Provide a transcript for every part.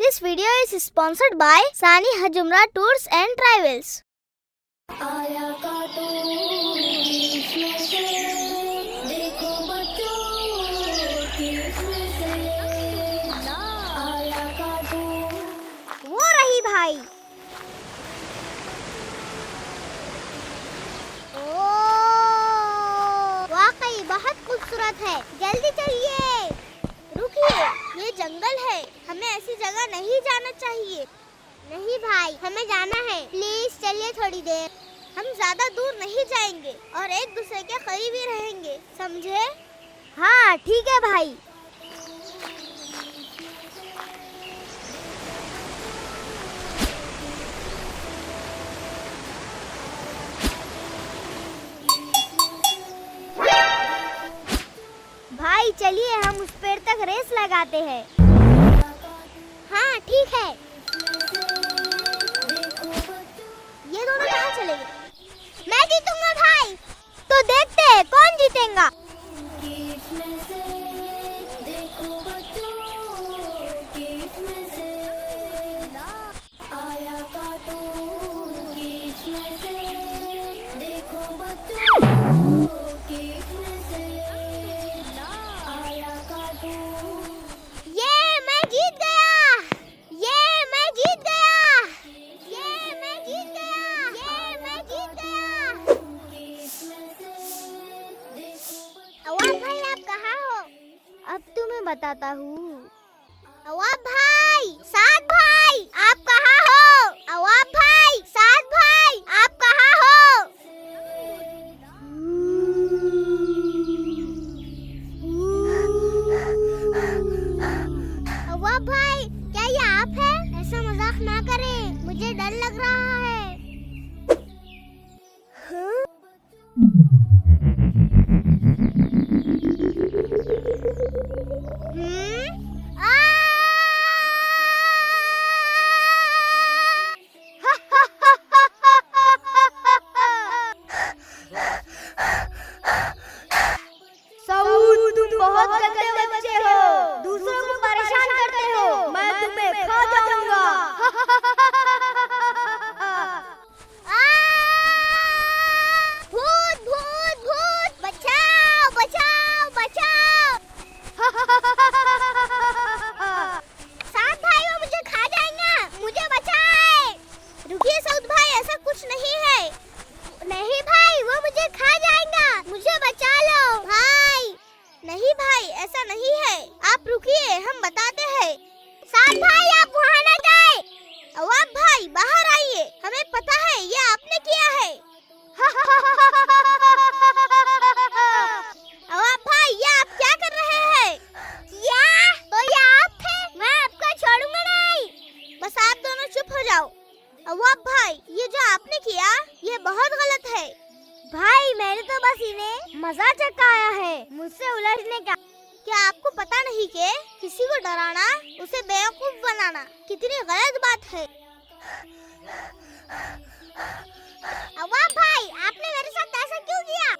This video is sponsored by Sani Hajumra Tours and Travels. वो रही भाई। वाकई बहुत खूबसूरत है। जल्दी चलिए। रुकिए, ये जंगल है, हमें ऐसी जगह नहीं जाना चाहिए। नहीं भाई, हमें जाना है। प्लीज चलिए थोड़ी देर। हम ज्यादा दूर नहीं जाएंगे और एक दूसरे के करीब ही रहेंगे, समझे? हाँ ठीक है भाई। भाई चलिए हम उस पेड़ तक रेस लगाते हैं। हाँ ठीक है। ये दोनों कहाँ चले गए? मैं जीतूंगा भाई। तो देखते हैं कौन जीतेगा। अब तुम्हें बताता हूँ। अवाब भाई, साद भाई, आप कहाँ हो? अवाब भाई, साद भाई, आप कहाँ हो? अवाब भाई, क्या ये आप हैं? ऐसा मजाक ना करें, मुझे डर लग रहा है। हाँ? तुम बहुत गंदे बच्चे हो, दूसरों को परेशान करते हो, मैं तुम्हें खा जाऊंगा। भूत भूत भूत, बचाओ बचाओ बचाओ। साथ भाई वो मुझे खा जाएगा, मुझे बचाए। रुकिए सऊद भाई, ऐसा कुछ नहीं है। नहीं भाई, वो मुझे खा जाएगा, मुझे बचा लो भाई। नहीं भाई, ऐसा नहीं है, आप रुकिए, हम बताते हैं। साथ भाई आप वहाँ न जाए। अवाब भाई बाहर आइए, हमें पता है ये आपने किया है। अवाब भाई ये आप क्या कर रहे हैं? क्या? तो ये आप थे? मैं आपको छोड़ूंगा नहीं। बस आप दोनों चुप हो जाओ। अवाब भाई ये जो आपने किया ये बहुत गलत है। भाई मैंने तो बस इन्हें मजा चखाया है, मुझसे उलझने का। क्या आपको पता नहीं कि किसी को डराना, उसे बेवकूफ बनाना कितनी गलत बात है? अवाब भाई आपने मेरे साथ ऐसा क्यों किया?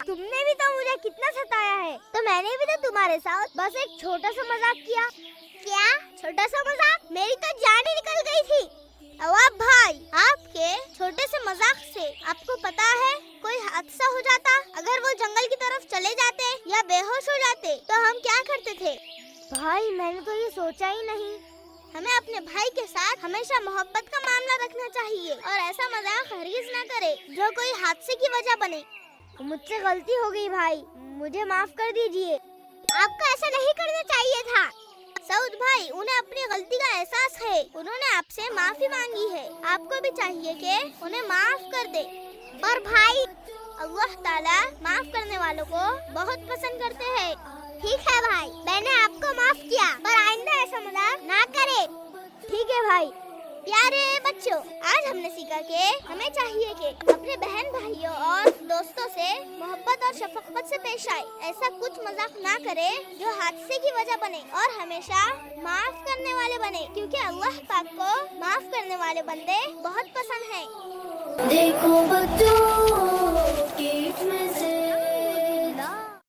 तुमने भी तो मुझे कितना सताया है, तो मैंने भी तो तुम्हारे साथ बस एक छोटा सा मजाक किया। क्या छोटा सा मजाक? मेरी तो जान ही निकल गई थी। अवाब भाई आपके छोटे से मजाक से आपको पता है कोई हादसा हो जाता, अगर वो जंगल की तरफ चले जाते या बेहोश हो जाते तो हम क्या करते थे? भाई मैंने तो ये सोचा ही नहीं। हमें अपने भाई के साथ हमेशा मोहब्बत का मामला रखना चाहिए और ऐसा मजाक हरगिज ना करे जो कोई हादसे की वजह बने। मुझसे गलती हो गई भाई, मुझे माफ कर दीजिए। आपको ऐसा नहीं करना चाहिए था। सऊद भाई उन्हें अपनी गलती का एहसास है, उन्होंने आपसे माफी मांगी है, आपको भी चाहिए कि उन्हें माफ कर दे। और भाई अल्लाह ताला माफ करने वालों को बहुत पसंद करते हैं। ठीक है भाई, मैंने आपको माफ किया, पर आइंदा ऐसा मजाक ना करे। ठीक है भाई। प्यारे बच्चों, आज हमने सीखा कि हमें चाहिए कि अपने बहन भाइयों और दोस्तों से मोहब्बत और शफकत से पेश आए। ऐसा कुछ मजाक ना करे जो हादसे की वजह बने और हमेशा माफ करने वाले बने, क्योंकि अल्लाह पाक को माफ करने वाले बंदे बहुत पसंद हैं। देखो बच्चों।